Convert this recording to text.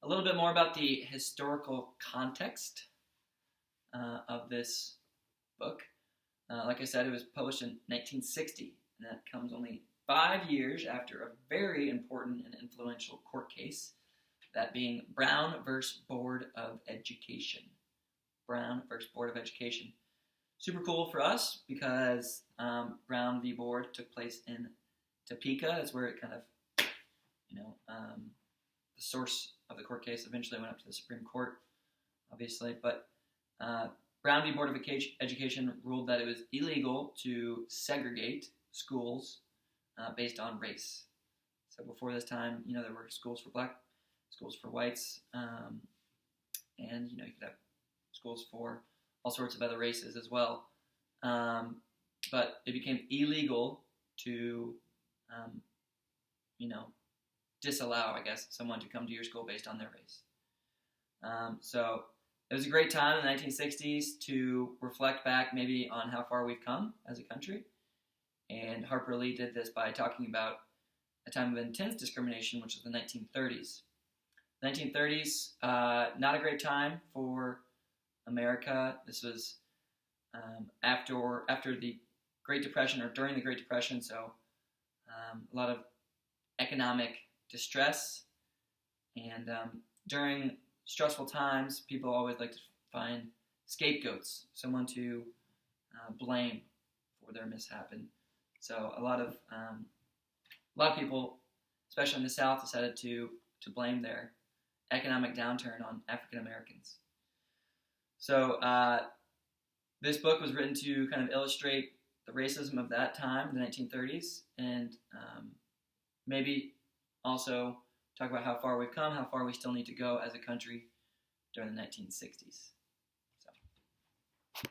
a little bit more about the historical context of this book. Like I said, it was published in 1960, and that comes only 5 years after a very important and influential court case, that being Brown versus Board of Education. Brown versus Board of Education. Super cool for us because Brown v. Board took place in Topeka. That's where it kind of, the source of the court case eventually went up to the Supreme Court, obviously. But Brown v. Board of Education ruled that it was illegal to segregate schools based on race. So before this time, there were schools for black, schools for whites, and you could have schools for all sorts of other races as well. But it became illegal to, disallow, I guess, someone to come to your school based on their race. So it was a great time in the 1960s to reflect back maybe on how far we've come as a country. And Harper Lee did this by talking about a time of intense discrimination, which was the 1930s. 1930s, not a great time for America. This was after the Great Depression, or during the Great Depression, so a lot of economic distress. And during stressful times, people always like to find scapegoats, someone to blame for their mishap. And so a lot of people, especially in the South, decided to blame their economic downturn on African Americans. So this book was written to kind of illustrate the racism of that time, the 1930s, and maybe also talk about how far we've come, how far we still need to go as a country during the 1960s.